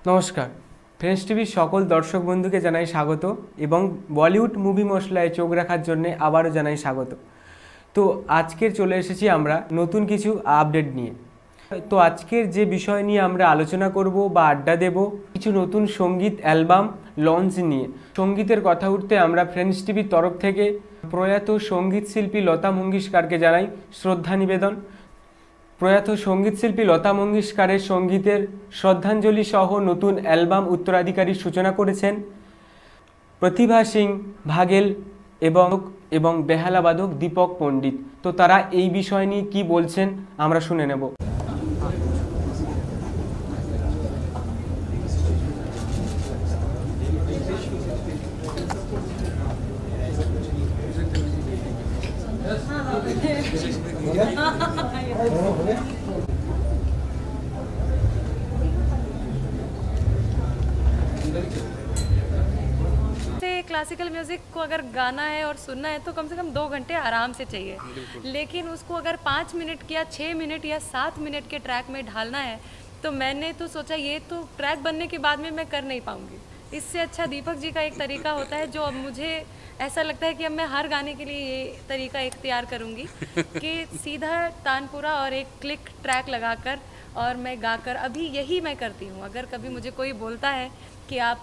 নমস্কার, ফ্রেন্ডস টিভির সকল দর্শক বন্ধুকে জানাই স্বাগত এবং বলিউড মুভি মশলায় চোখ রাখার জন্য আবারও জানাই স্বাগত। তো আজকের চলে এসেছি আমরা নতুন কিছু আপডেট নিয়ে। তো আজকের যে বিষয় নিয়ে আমরা আলোচনা করব বা আড্ডা দেব, কিছু নতুন সঙ্গীত অ্যালবাম লঞ্চ নিয়ে। সঙ্গীতের কথা উঠতে আমরা ফ্রেন্ডস টিভির তরফ থেকে প্রয়াত সঙ্গীত শিল্পী লতা মঙ্গেশকরকে জানাই শ্রদ্ধা নিবেদন। প্রয়াত সঙ্গীতশিল্পী লতা মঙ্গেশকরের সঙ্গীতের শ্রদ্ধাঞ্জলি সহ নতুন অ্যালবাম উত্তরাধিকারীর সূচনা করেছেন প্রতিভা সিং ভাগেল এবং বেহালাবাদক দীপক পণ্ডিত। তো তারা এই বিষয় নিয়ে কী বলছেন আমরা শুনে নেব। क्लासिकल म्यूज़िक को अगर गाना है और सुनना है तो कम से कम 2 घंटे आराम से चाहिए, लेकिन उसको अगर 5 मिनट या 6 मिनट या 7 मिनट के ट्रैक में ढालना है तो मैंने तो सोचा ये तो ट्रैक बनने के बाद में मैं कर नहीं पाऊँगी। इससे अच्छा दीपक जी का एक तरीका होता है जो अब मुझे ऐसा लगता है कि अब मैं हर गाने के लिए ये तरीका इख्तियार करूँगी कि सीधा तानपुरा और एक क्लिक ट्रैक लगाकर और मैं गाकर, अभी यही मैं करती हूँ। अगर कभी मुझे कोई बोलता है कि आप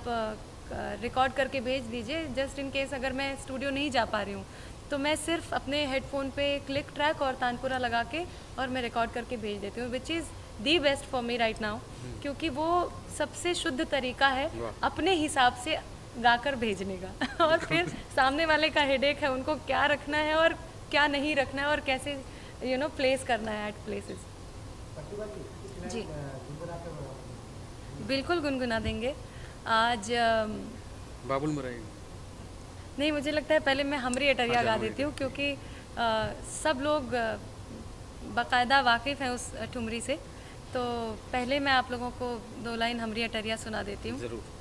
रिकॉर्ड करके भेज दीजिए, जस्ट इन केस अगर मैं स्टूडियो नहीं जा पा रही हूँ तो मैं सिर्फ अपने हेडफोन पे क्लिक ट्रैक और तानपुरा लगा के और मैं रिकॉर्ड करके भेज देती हूँ, which is the best for me right now, क्योंकि वो सबसे शुद्ध तरीका है अपने हिसाब से गाकर भेजने का। और फिर सामने वाले का हेडेक है उनको क्या रखना है और क्या नहीं रखना है और कैसे प्लेस करना है एट प्लेसेस। जी बिल्कुल गुनगुना देंगे आज। बाबुल मुराई नहीं, मुझे लगता है पहले मैं हमरी अटरिया गा देती हूँ, क्योंकि सब लोग बाकायदा वाकिफ़ हैं उस ठुमरी से। तो पहले मैं आप लोगों को 2 लाइन हमरी अटरिया सुना देती हूँ। जरूर।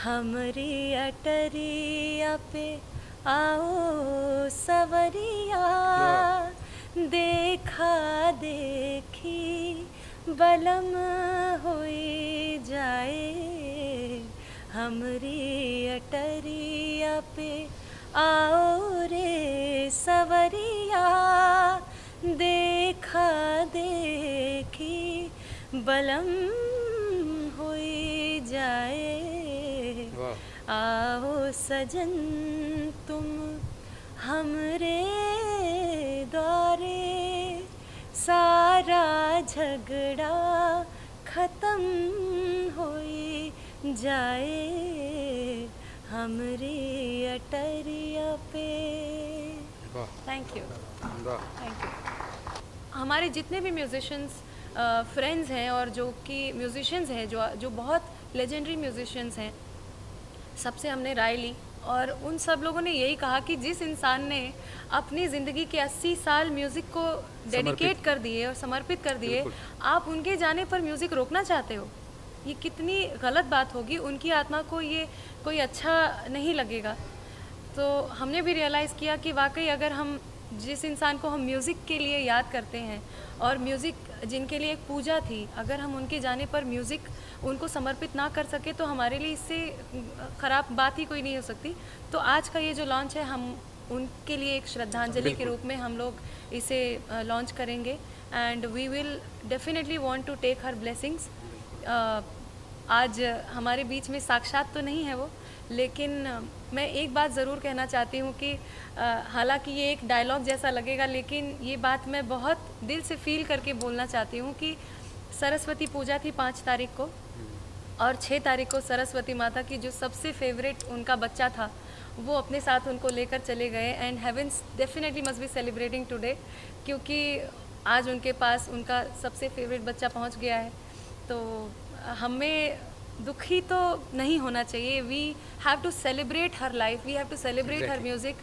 हमरी अटरिया पे आओ सवरिया, देखा देखी बलम होई जाए। हमरी अटरिया पे आओ रे सवरिया, देखा देखी बलम होई जाए। आओ सजन तुम हमरे दौरे, सारा झगड़ा ख़त्म होई जाए। हमरी अटरिया पे। Thank you. हमारे जितने भी म्यूज़िशंस फ्रेंड्स हैं और जो कि म्यूज़िशंस हैं जो बहुत लेजेंडरी म्यूज़िशंस हैं, सबसे हमने राय ली और उन सब लोगों ने यही कहा कि जिस इंसान ने अपनी ज़िंदगी के 80 साल म्यूज़िक को डेडिकेट कर दिए और समर्पित कर दिए, आप उनके जाने पर म्यूज़िक रोकना चाहते हो, ये कितनी गलत बात होगी। उनकी आत्मा को ये कोई अच्छा नहीं लगेगा। तो हमने भी रियलाइज़ किया कि वाकई अगर हम जिस इंसान को हम म्यूज़िक के लिए याद करते हैं और म्यूज़िक जिनके लिए एक पूजा थी, अगर हम उनके जाने पर म्यूज़िक उनको समर्पित ना कर सके तो हमारे लिए इससे ख़राब बात ही कोई नहीं हो सकती। तो आज का ये जो लॉन्च है, हम उनके लिए एक श्रद्धांजलि के रूप में हम लोग इसे लॉन्च करेंगे and we will definitely want to take her blessings. आज हमारे बीच में साक्षात तो नहीं है वो, लेकिन मैं एक बात ज़रूर कहना चाहती हूँ कि हालांकि ये एक डायलॉग जैसा लगेगा, लेकिन ये बात मैं बहुत दिल से फील करके बोलना चाहती हूँ कि सरस्वती पूजा थी 5 तारीख को और 6 तारीख को सरस्वती माता की जो सबसे फेवरेट उनका बच्चा था वो अपने साथ उनको लेकर चले गए and heavens definitely must be celebrating today, क्योंकि आज उनके पास उनका सबसे फेवरेट बच्चा पहुंच गया है। तो हमें दुखी तो नहीं होना चाहिए। We have to celebrate her life, we have to celebrate her music,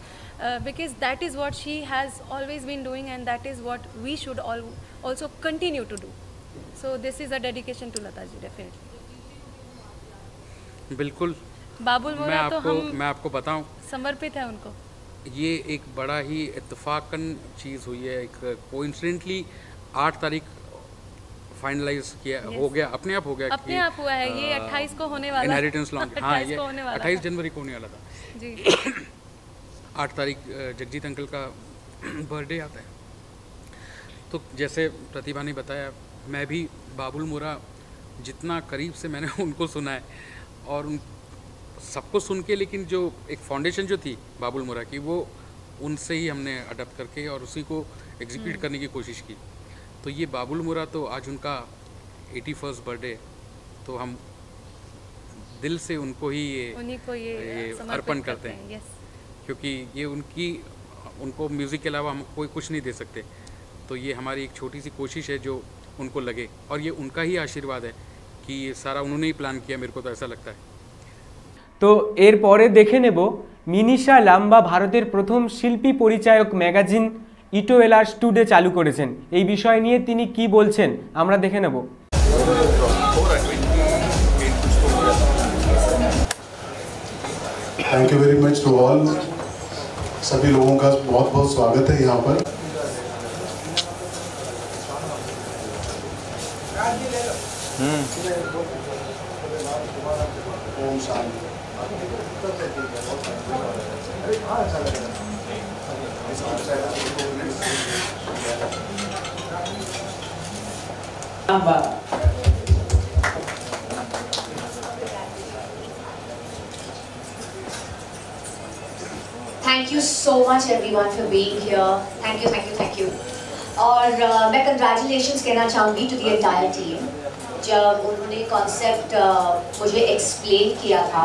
because that is what she has always been doing and that is what we should all also continue to do. So this is a dedication to Lata ji, definitely. बिल्कुल। बाबुल मोरा तो मैं आपको बताऊं, समर्पित है उनको। ये एक बड़ा ही इत्तेफाकन चीज़ हुई है। एक कोइंसिडेंटली 8 तारीख फाइनलाइज किया, हो गया, अपने आप हो गया, अपने आप हुआ है। ये 28 को होने वाला, इनहेरिटेंस लॉन्च, हाँ ये 28 जनवरी को होने वाला था जी। 8 तारीख जगजीत अंकल का बर्थडे आता है। तो जैसे प्रतिभा ने बताया, मैं भी बाबुल मोरा जितना करीब से मैंने उनको सुना है और उन सबको सुन के, लेकिन जो एक फाउंडेशन जो थी बाबुल मोरा की, वो उनसे ही हमने अडॉप्ट करके और उसी को एग्जीक्यूट करने की कोशिश की। तो ये बाबुल मोरा, तो आज उनका 81st बर्थडे, तो हम दिल से उनको ही उन्हीं को ये अर्पण करते हैं। यस, क्योंकि ये उनको म्यूज़िक के अलावा हम कोई कुछ नहीं दे सकते। तो ये हमारी एक छोटी सी कोशिश है जो उनको लगे, और ये उनका ही आशीर्वाद है कि ये सारा उन्होंने ही प्लान किया, मेरे को तो ऐसा लगता है। তো এরপরে দেখে নেব মিনিশা লাম্বা ভারতের প্রথম শিল্পী পরিচায়ক ম্যাগাজিন ইটোয়েলার্স টুডে চালু করেছেন। এই বিষয় নিয়ে তিনি কি বলছেন আমরা দেখে নেব। Thank you very much to all. सभी लोगों का बहुत बहुत स्वागत है यहाँ पर। Om Shanti. Thank you so much everyone for being here. Thank you, thank you, thank you. और मैं congratulations कहना चाहूँगी to the entire team. जब उन्होंने concept मुझे explain किया था,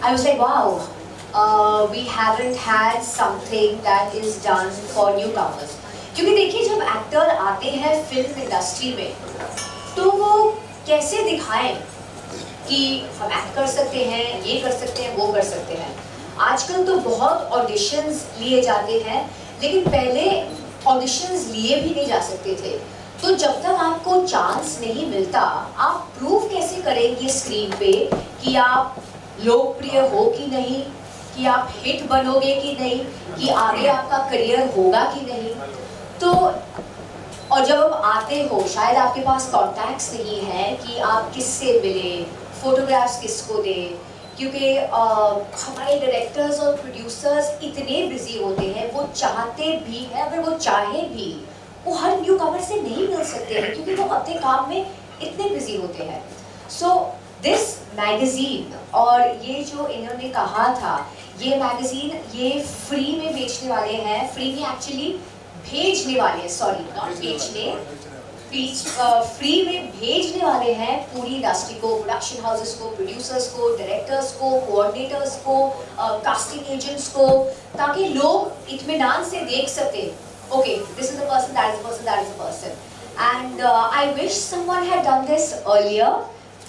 I was like wow, we haven't had something that is done for newcomers. क्योंकि देखिए जब एक्टर आते हैं फिल्म इंडस्ट्री में तो वो कैसे दिखाएं कि हम एक्ट कर सकते हैं, ये कर सकते हैं, वो कर सकते हैं। आजकल तो बहुत ऑडिशंस लिए जाते हैं, लेकिन पहले ऑडिशंस लिए भी नहीं जा सकते थे। तो जब तक आपको चांस नहीं मिलता, आप प्रूव कैसे करेंगे स्क्रीन पे कि आप लोकप्रिय हो कि नहीं, कि आप हिट बनोगे कि नहीं, कि आगे आपका करियर होगा कि नहीं। तो और जब आप आते हो, शायद आपके पास कॉन्टैक्ट्स नहीं है कि आप किससे मिले, फोटोग्राफ्स किसको दें, क्योंकि हमारे डायरेक्टर्स और प्रोड्यूसर्स इतने बिजी होते हैं, वो चाहते भी हैं, अगर वो चाहे भी वो हर न्यू कमर से नहीं मिल सकते हैं क्योंकि वो अपने काम में इतने बिजी होते हैं। सो दिस मैगजीन, और ये जो इन्होंने कहा था, ये मैगजीन ये फ्री में बेचने वाले हैं, फ्री में एक्चुअली भेजने वाले हैं, सॉरी नॉट बेचने, फ्री में भेजने वाले हैं पूरी इंडस्ट्री को, प्रोडक्शन हाउसेस को, प्रोड्यूसर्स को, डायरेक्टर्स को, कोऑर्डिनेटर्स को, कास्टिंग एजेंट्स को, ताकि लोग इत्मीनान से देख सके, okay this is the person, that is the person, that is the person. And I wish someone had done this earlier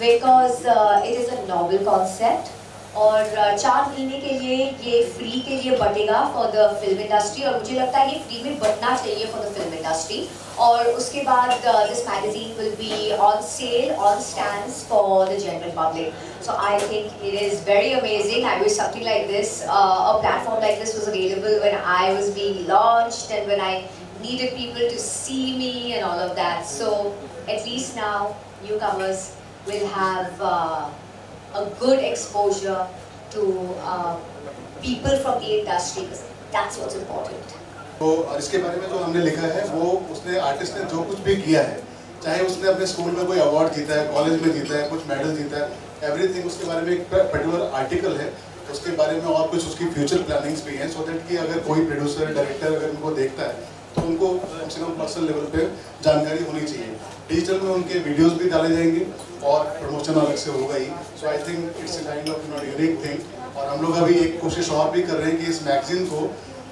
because it is a novel concept, और 4 महीने के लिए ये फ्री के लिए बटेगा फॉर द फिल्म इंडस्ट्री, और मुझे लगता है ये फ्री में बटना चाहिए फॉर द फिल्म इंडस्ट्री। और उसके बाद this magazine will be on sale on stands for the general public. So I think it is very amazing. I wish something like this, a platform like this was available when I was being launched and when I needed people to see me and all of that. So at least now newcomers will have a good exposure to people from the industry, because that's what's important. तो इसके बारे में जो हमने लिखा है वो उसने आर्टिस्ट ने जो कुछ भी किया है, चाहे उसने अपने स्कूल में कोई अवार्ड जीता है, कॉलेज में जीता है, कुछ मेडल जीता है, एवरीथिंग उसके बारे में एक पर्टिकुलर आर्टिकल है, उसके बारे में और कुछ उसकी फ्यूचर प्लानिंग्स भी हैं, सो दैट कि अगर कोई प्रोड्यूसर डायरेक्टर अगर उनको देखता है तो उनको कम से कम पर्सनल लेवल पे जानकारी होनी चाहिए। डिजिटल में उनके वीडियोस भी डाले जाएंगे और प्रमोशन अलग से होगा ही। So I think it's a kind of unique thing और हम लोग अभी एक कोशिश और भी कर रहे हैं कि इस मैगजीन को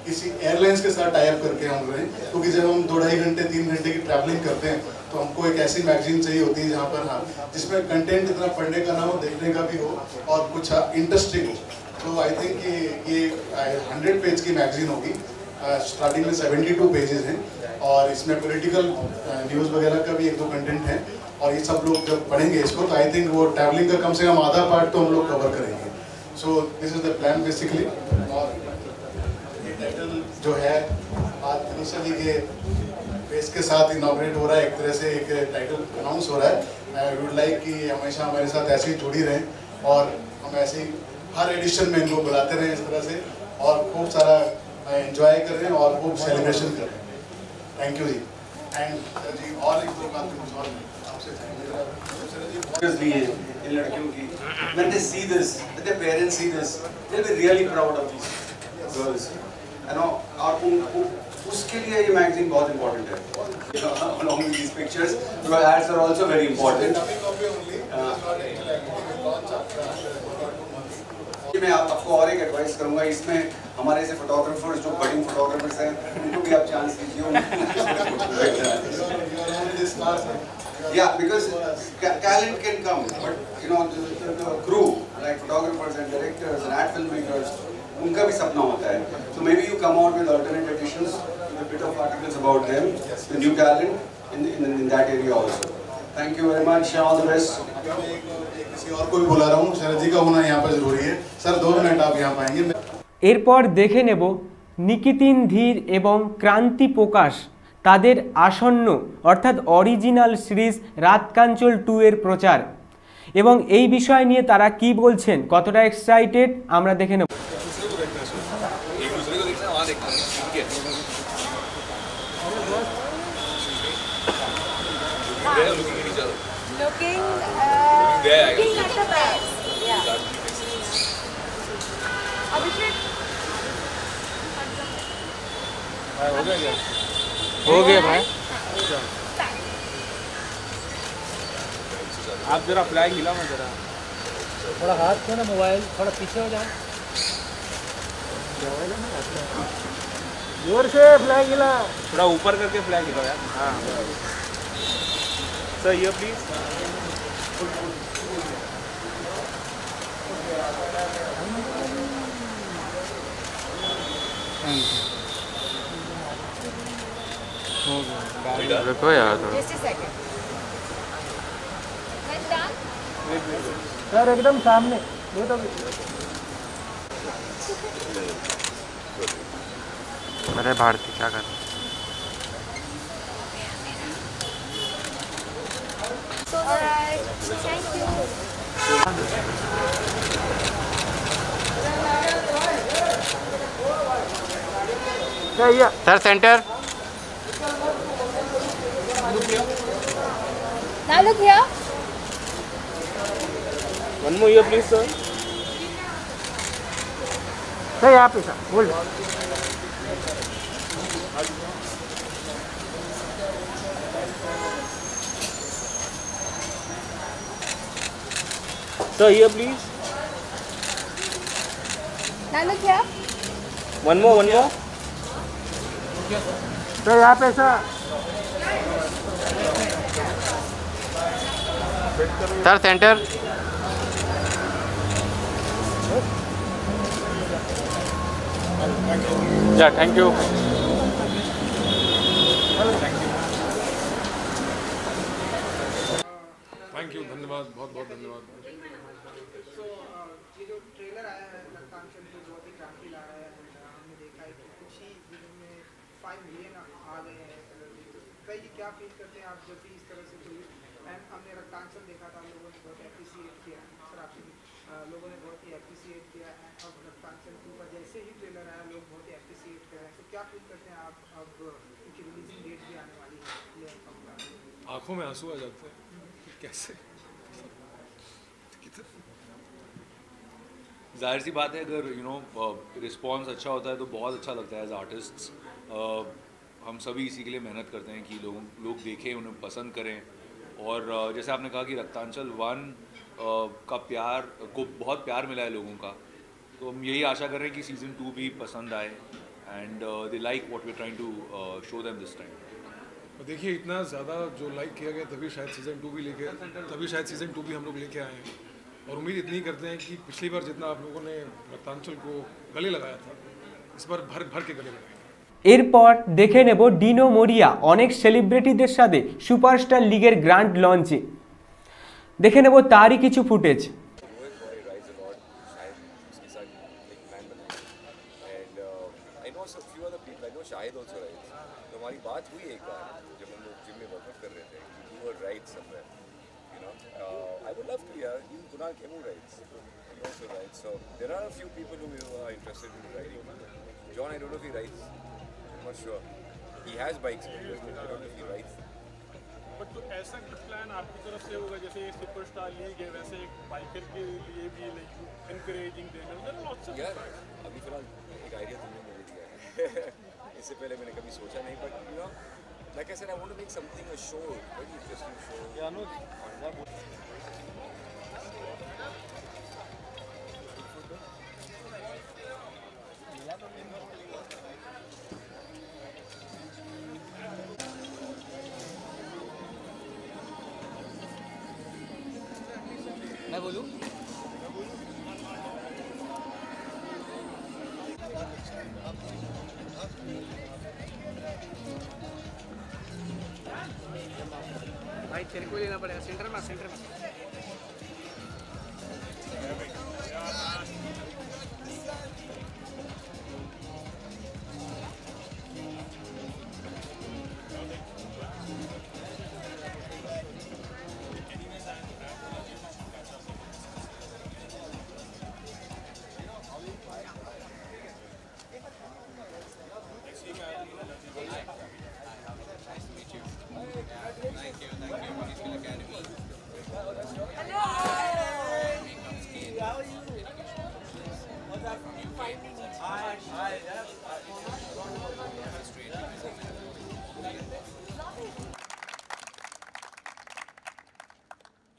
किसी एयरलाइंस के साथ टाई अप करके हम करें, क्योंकि जब हम 2-2.5 घंटे 3 घंटे की ट्रैवलिंग करते हैं तो हमको एक ऐसी मैगजीन चाहिए होती है जहाँ पर हाँ जिसमें कंटेंट इतना पढ़ने का ना हो, देखने का भी हो और कुछ इंटरेस्टिंग हो। तो आई थिंक ये 100 पेज की मैगजीन होगी। स्टार्टिंग में 72 पेजेस हैं और इसमें पॉलिटिकल न्यूज़ वगैरह का भी 1-2 कंटेंट है। और ये सब लोग जब पढ़ेंगे इसको तो आई थिंक वो ट्रैवलिंग का कम से कम आधा पार्ट तो हम लोग कवर करेंगे। So this is the plan basically. और ये टाइटल जो है आज तनीषा जी के फेस के साथ इनॉग्रेट हो रहा है, एक तरह से एक टाइटल अनाउंस हो रहा है। आई वुड लाइक कि हमेशा हमारे साथ ऐसे ही जुड़ी रहें और हम ऐसे ही हर एडिशन में इनको बुलाते रहें इस तरह से और खूब सारा एंजॉय करें और खूब सेलिब्रेशन करें। थैंक यू जी। एंड जी और एक दो बात कुछ और आपसे Obviously, इन लड़कियों की when they see this, when their parents see this, they'll be really proud of these girls. You know, और उसके लिए ये मैगजीन बहुत important है। Along with these pictures, the ads are also very important. मैं आपको और एक एडवाइस करूंगा, इसमें हमारे ऐसे फोटोग्राफर्स जो बडिंग फोटोग्राफर्स हैं उनको भी आप चांस दीजिए। Yeah, because talent can come, but you know the crew like photographers and directors and ad filmmakers, उनका भी सपना होता है। So maybe you come out with alternate editions, with a bit of articles about them, the new talent in that area also. Thank you very much. All the best. किसी और को भी बुला रहा हूँ, शरद जी का होना यहाँ पर जरूरी है। सर 2 मिनट आप यहाँ पाएंगे। এরপর দেখে নেব নিকিতিন ধীর এবং ক্রান্তি প্রকাশ তাদের আসন্ন অর্থাৎ অরিজিনাল সিরিজ রাতকাঞ্চল 2 এর প্রচার এবং এই বিষয় নিয়ে তারা কি বলছেন, কতটা এক্সাইটেড আমরা দেখে নেব। Looking at the back. Yeah. Abhishek. हो गया भाई। आप जरा फ्लैग हिला मत जरा, थोड़ा हाथ से ना मोबाइल थोड़ा पीछे हो जाए, जोर से फ्लैग हिला, थोड़ा ऊपर करके फ्लैग हिलाओ यार। हाँ सर, ये प्लीज। देखो यार सर एकदम सामने ये तो अरे भारती क्या कर sir centre. Now look here. One more here please sir. Sir यहाँ पे sir hold. Sir here please. Now look here. One more sir यहाँ पे सर। Sir centre. या थैंक यू। थैंक यू, धन्यवाद, बहुत बहुत धन्यवाद। ये जो ट्रेलर आया है रक्तांचल जो बहुत ही क्रांति ला रहा है, हमने देखा है कि कुछ ही दिनों में 5 मिलियन आ गए हैं। कई क्या फील करते हैं आप जब भी इस तरह से कोई एंड हमने रक्तांचल देखा था, लोगों ने बहुत एप्रिसिएट किया सर, आपसे लोगों ने बहुत ही एप्रिसिएट किया है। अब रक्तांचल 2 का जैसे ही ट्रेलर आया लोग बहुत ही एप्रिसिएट कर रहे हैं, तो क्या फील करते हैं आप अब, क्योंकि रिलीजिंग डेट भी आने वाली है? आंखों में आंसू आ जाते हैं, कैसे? जाहिर सी बात है, अगर रिस्पॉन्स अच्छा होता है तो बहुत अच्छा लगता है एज आर्टिस्ट्स। हम सभी इसी के लिए मेहनत करते हैं कि लोग देखें, उन्हें पसंद करें। और जैसे आपने कहा कि रक्तांचल 1 का प्यार को बहुत प्यार मिला है लोगों का, तो हम यही आशा कर रहे हैं कि सीज़न 2 भी पसंद आए and they like what we trying to show them this time. देखिए इतना ज़्यादा जो लाइक किया गया तभी शायद सीज़न 2 भी सीज़न 2 भी हम लोग लेके आए हैं और उम्मीद इतनी करते हैं कि पिछली बार जितना आप लोगों ने रक्तांचल को गले लगाया था इस बार भर भर के गले लगाएंगे। এরপর দেখে নেব ডিনো মোরিয়া অনেক সেলিব্রিটিদের সাথে সুপারস্টার লিগের গ্র্যান্ড লঞ্চে। দেখে নেব তারই কিছু ফুটেজ। शाहिद ऑल्सो राइट्स तो हमारी बात हुई एक बार जब हम लोग जिम में वर्कआउट कर रहे थे कि you were right somewhere you know I would love to यार even Kunal Khemu writes he also writes so there are a few people who are interested in writing. John, I don't know if he writes, I'm not sure, he has bikes but I don't know if he writes. But तो ऐसा कुछ plan आपकी तरफ से होगा जैसे superstar league है वैसे एक बाइकर के लिए भी लाइक एनकरेजिंग देना यार अभी फिलहाल एक आइडिया तुमने मुझे दिया है इससे पहले मैंने कभी सोचा नहीं but you know like I said I want to make something a show very interesting show या नो मैं बोलूं भाई तेरे को लेना पड़ेगा सेंटर में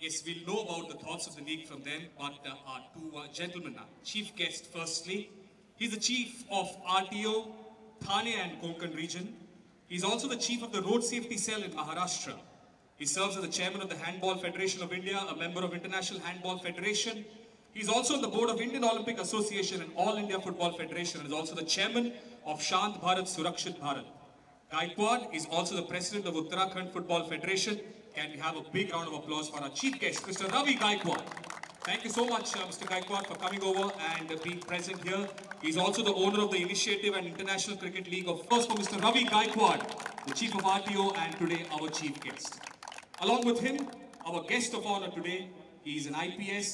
Yes, we'll know about the thoughts of the league from them, but our two gentlemen now. Chief guest, firstly, he's the chief of RTO, Thane and Konkan region. He's also the chief of the road safety cell in Maharashtra. He serves as the chairman of the Handball Federation of India, a member of International Handball Federation. He's also on the board of Indian Olympic Association and All India Football Federation, and is also the chairman of Shant Bharat Surakshit Bharat. Gaikwad is also the president of Uttarakhand Football Federation. Can we have a big round of applause for our chief guest, Mr. Ravi Gaikwad. Thank you so much, Mr. Gaikwad, for coming over and being present here. He's also the owner of the Initiative and International Cricket League of First for Mr. Ravi Gaikwad, the chief of RTO and today our chief guest. Along with him, our guest of honor today, he is an IPS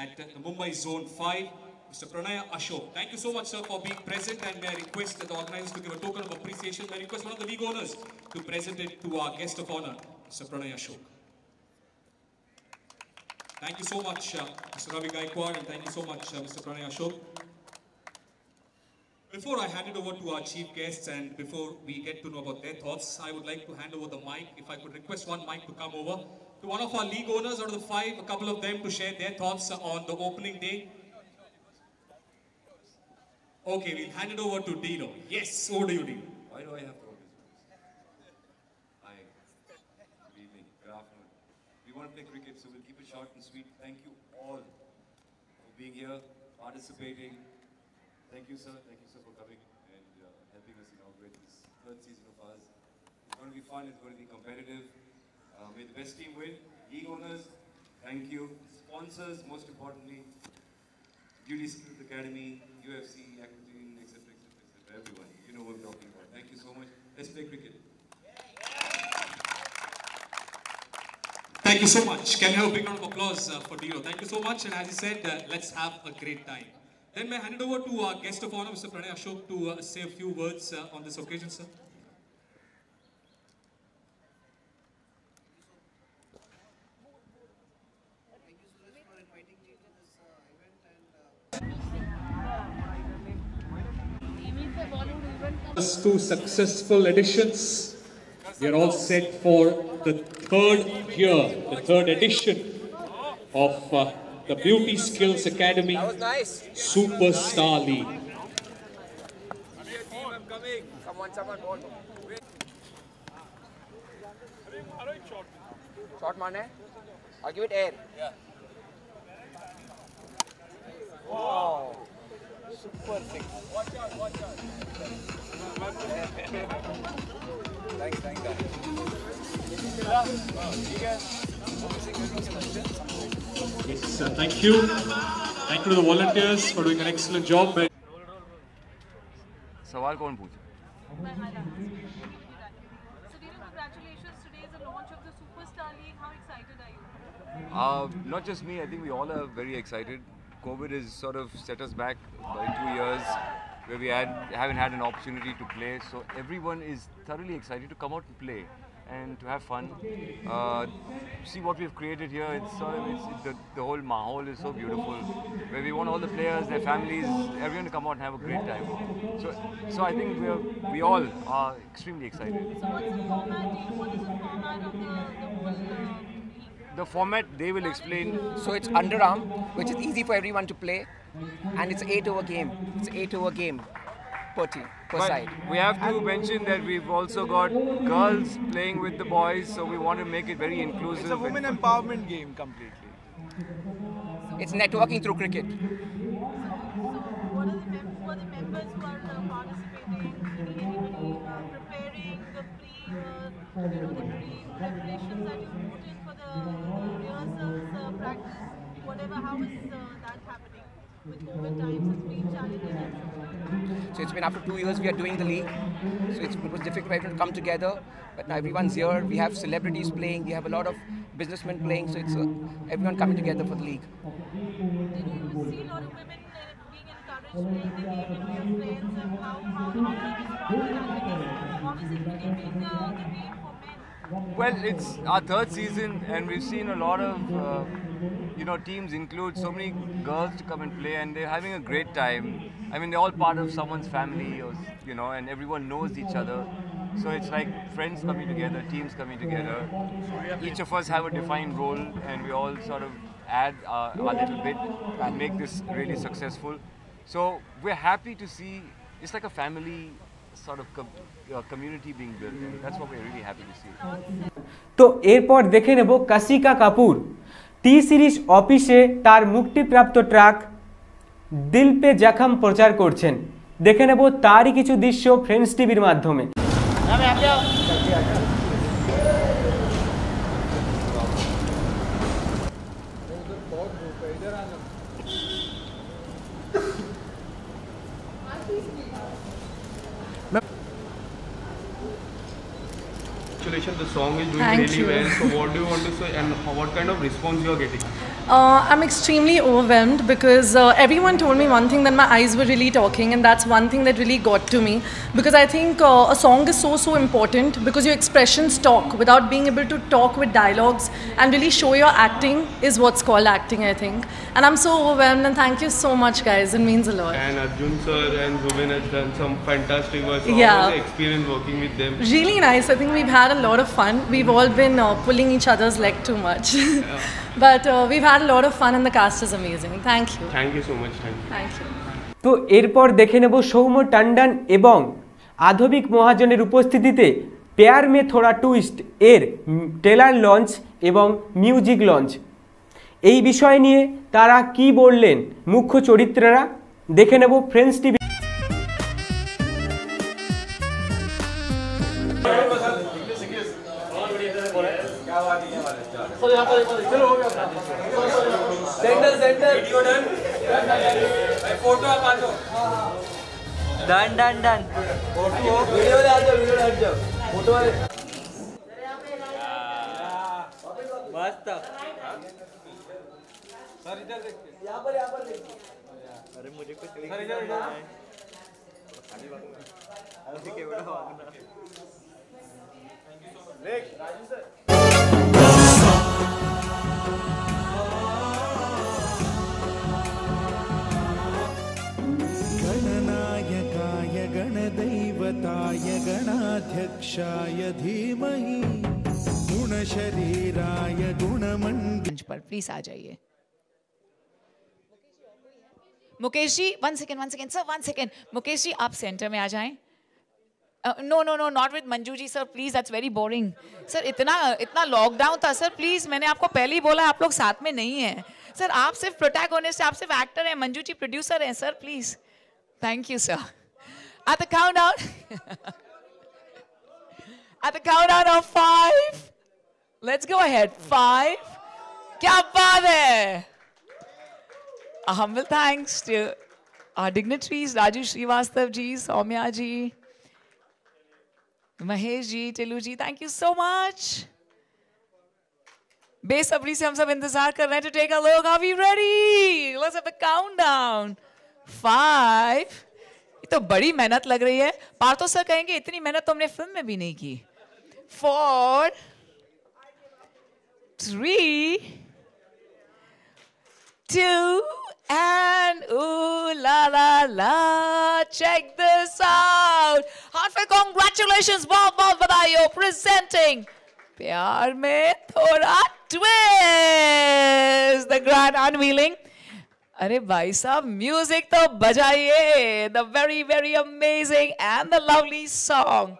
at the Mumbai Zone 5, Mr. Pranay Ashok. Thank you so much, sir, for being present, and may I request the organizers to give a token of appreciation. May I request one of the league owners to present it to our guest of honor, Mr. Pranay Ashok. Thank you so much, Mr. Ravi Gaikwad, and thank you so much, Mr. Pranay Ashok. Before I hand it over to our chief guests and before we get to know about their thoughts, I would like to hand over the mic. If I could request one mic to come over to one of our league owners out of the 5, a couple of them to share their thoughts on the opening day. Okay, we'll hand it over to Dino. Yes, over to you, Dino. Why do I have to hold this? Hi, good evening, good afternoon. We want to play cricket, so we'll keep it short and sweet. Thank you all for being here, participating. Thank you, sir. Thank you, sir, for coming and helping us inaugurate this 3rd season of ours. It's going to be fun. It's going to be competitive. May the best team win. League owners, thank you. Sponsors, most importantly, Duty Secret Academy, UFC, Aquatine, etc., everyone. You know what I'm talking about. Thank you so much. Let's play cricket. Thank you so much. Can we have a big round of applause for Dino? Thank you so much. And as he said, let's have a great time. Then may I hand it over to our guest of honor, Mr. Pranay Ashok, to say a few words on this occasion, sir. Two successful editions. We are all set for the 3rd year, the 3rd edition of the Beauty Skills Academy Superstar League. Shot मारना है और give it air. Wow. Super six. Watch out. Thanks. Yes, thank you. Thank you to the volunteers for doing an excellent job. सवाल कौन पूछे? Not just me, I think we all are very excited. COVID has sort of set us back by 2 years where we haven't had an opportunity to play. So everyone is thoroughly excited to come out and play and to have fun. See what we've created here. The whole mahol is so beautiful. Where we want all the players, their families, everyone to come out and have a great time. So I think we all are extremely excited. So what's the format? What is the format of the whole? The format they will explain. So it's underarm, which is easy for everyone to play, and it's 8-over game. It's 8-over game per team, per side. We have to mention that we've also got girls playing with the boys, so we want to make it very inclusive. It's a women empowerment game completely. It's networking through cricket. So what are the members who are participating? Anybody preparing the pre-preparations that you put in for the rehearsals, practice, whatever? How is that happening with COVID times? It's been challenging. So it's been after 2 years we are doing the league. So it was difficult for everyone to come together. But now everyone's here. We have celebrities playing. We have a lot of businessmen playing. So it's everyone coming together for the league. Did you see a lot of women being encouraged playing the game with your friends? And how do you respond to that? Because obviously cricket being the game for men. Well, it's our 3rd season, and we've seen a lot of teams include so many girls to come and play, and they're having a great time. I mean, they're all part of someone's family, and everyone knows each other. So it's like friends coming together, teams coming together. Each of us have a defined role, and we all sort of add our little bit to make this really successful. So we're happy to see it's like a family sort of community being built, and that's what we're really happy to see. তো এরপর দেখে নেব কাশিকা কাপুর টি series অফিসে তার মুক্তিপ্রাপ্ত track দিল pay জখম প্রচার করছেন। দেখে নেব তারই কিছু দৃশ্য ফ্রেন্ডস টিভির মাধ্যমে। The song is doing really well. So what do you want to say, and what kind of response you are getting? I'm extremely overwhelmed because everyone told me one thing, that my eyes were really talking, and that's one thing that really got to me, because I think a song is so important because your expressions talk without being able to talk with dialogues and really show your acting is what's called acting, I think. And I'm so overwhelmed, and thank you so much guys, it means a lot. And Arjun sir and Zubin has done some fantastic work. So yeah. How was the experience working with them? Really nice. I think we've had a lot of fun. We've all been pulling each other's leg too much. But we've had a lot of fun, and the cast is amazing. Thank you. Thank you so much. Thank you. তো এরপর দেখে নেব সৌম্য টন্ডন এবং আধবিক মহাজনের উপস্থিতিতে প্যার মে থোড়া twist এর trailer launch এবং মিউজিক লঞ্চ। এই বিষয় নিয়ে তারা কি বললেন মুখ্য চরিত্ররা, দেখে নেব ফ্রেন্ডস টিভি। फोटो आप आ जाओ। डन फोटो वीडियो ले आ जाओ, फोटो मस्त। सर इधर देखते, यहाँ पर देखते। अरे मुझे कुछ सर इधर राजू सर। गणनायकाय गणदैवताय गणाध्यक्षाय धीमहि गुणशरीराय गुणमंड। पर प्लीज आ जाइए। Mukesh ji 1 second sir 1 second. Mukesh ji आप सेंटर में आ जाएं. No not with Manju ji sir please, that's very boring. Sir इतना लॉकडाउन था सर, प्लीज मैंने आपको पहले ही बोला आप लोग साथ में नहीं हैं. सर आप सिर्फ प्रोटैगोनिस्ट, आप सिर्फ एक्टर हैं, मंजू जी प्रोड्यूसर हैं. Sir please. Thank you sir. At the countdown of 5, let's go ahead. 5. क्या बात है. A humble thanks to our dignitaries, Raju Srivastav ji, Soumya ji, Mahesh ji, Tilu ji, thank you so much. बेसब्री से हम सब इंतजार कर रहे हैं to take a look. Are we ready? Let's have the countdown. 5. ये तो बड़ी मेहनत लग रही है. पार्थो सर कहेंगे इतनी मेहनत तो हमने फिल्म में भी नहीं की. 4, 3, 2, and ooh la la la. Check this out. Heartfelt congratulations, बहुत बहुत बधाई हो. Presenting प्यार में थोड़ा twist, the grand unveiling. अरे भाई साहब म्यूजिक तो बजाइए. The very very amazing and the lovely song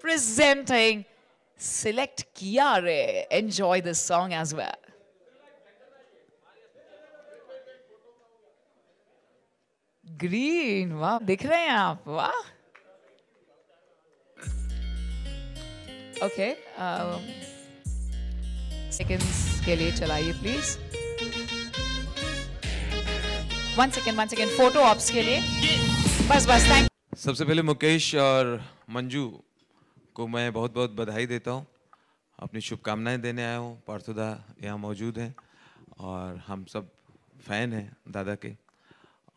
presenting Select Kiare. Enjoy this song as well. Green, वाह दिख रहे हैं आप. वाह. ओके सेकेंड्स के लिए चलाइए प्लीज. 1 सेकेंड फोटो ऑप्स के लिए. बस थैंक. सबसे पहले मुकेश और मंजू को मैं बहुत बहुत बधाई देता हूँ. अपनी शुभकामनाएं देने आया हूँ. पार्थोदा यहाँ मौजूद हैं और हम सब फैन हैं दादा के.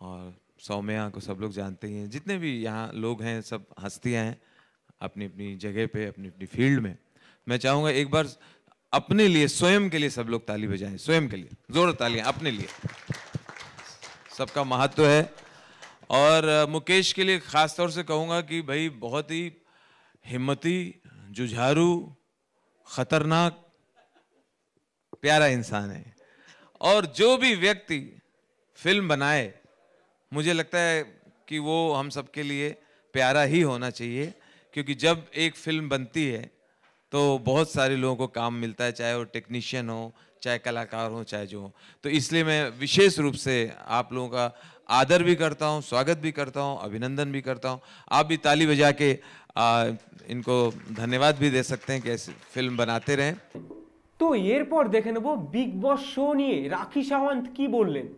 और सौम्या को सब लोग जानते ही हैं. जितने भी यहाँ लोग हैं सब हस्तियाँ हैं अपनी अपनी जगह पे, अपनी अपनी फील्ड में. मैं चाहूँगा एक बार अपने लिए, स्वयं के लिए सब लोग ताली बजाएं. स्वयं के लिए जोर तालियां अपने लिए. सबका महत्व है. और मुकेश के लिए ख़ास तौर से कहूँगा कि भाई बहुत ही हिम्मती, जुझारू, ख़तरनाक, प्यारा इंसान है. और जो भी व्यक्ति फिल्म बनाए मुझे लगता है कि वो हम सब के लिए प्यारा ही होना चाहिए. क्योंकि जब एक फिल्म बनती है तो बहुत सारे लोगों को काम मिलता है, चाहे वो टेक्नीशियन हो, चाहे कलाकार हो, चाहे जो हो. तो इसलिए मैं विशेष रूप से आप लोगों का आदर भी करता हूँ, स्वागत भी करता हूँ, अभिनंदन भी करता हूँ. आप भी ताली बजा के इनको धन्यवाद भी दे सकते हैं कि ऐसी फिल्म बनाते रहें. तो एरपर देखे नेबो बिग बॉस शो निये राखी सावंत की बोललेन.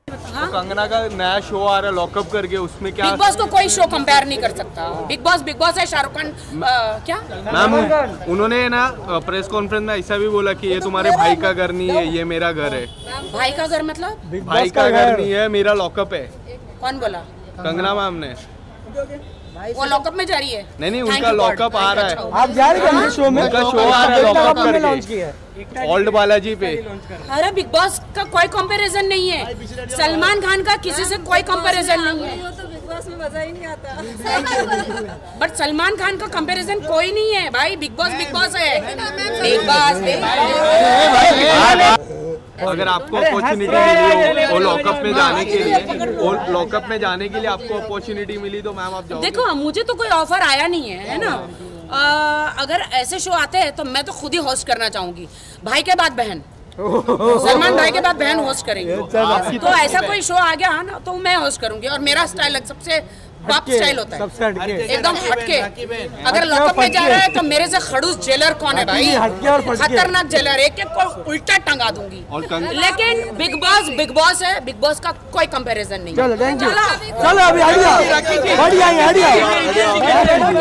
तो कंगना का नया शो आ रहा है लॉकअप करके, उसमें क्या बिग बॉस को कोई शो कंपेयर नहीं कर सकता. बिग बॉस है. शाहरुख खान क्या मैम उन्होंने ना प्रेस कॉन्फ्रेंस में ऐसा भी बोला कि ये तुम्हारे भाई का घर नहीं है, ये मेरा घर है. भाई का घर मतलब भाई का घर नहीं है, मेरा लॉकअप है. कौन बोला? कंगना मैम ने. वो लॉकअप में जा रही है. नहीं उनका लॉकअप आ रहा है. आप जा रहे हैं शो में? उनका शो आ रहा है लॉकअप करके ओल्ड बालाजी पे. अरे बिग बॉस का कोई कंपैरिजन नहीं है. सलमान खान का किसी से कोई कंपैरिजन नहीं है. वो तो बिग बॉस में मजा ही नहीं आता. बट सलमान खान का कंपैरिजन कोई नहीं है भाई. बिग बॉस है. Big boss. अगर आपको अपॉर्चुनिटी मिली हो लॉकअप में जाने के लिए, लॉकअप में जाने के लिए आपको अपॉर्चुनिटी मिली तो मैम आप जाओगे? देखो मुझे तो कोई ऑफर आया नहीं है ना. अगर ऐसे शो आते हैं तो मैं तो खुद ही होस्ट करना चाहूंगी. भाई के बाद बहन, सलमान भाई के बाद बहन होस्ट करेंगे. तो ऐसा कोई शो आ गया ना तो मैं होस्ट करूंगी. और मेरा स्टाइल सबसे बाप स्टाइल होता है, एकदम हटके. अगर लॉकअप में जा रहा है तो मेरे से खड़ूस जेलर कौन है भाई? खतरनाक जेलर. एक को उल्टा टंगा दूंगी. लेकिन बिग बॉस है. बिग बॉस का कोई कंपैरिजन नहीं. चलो अभी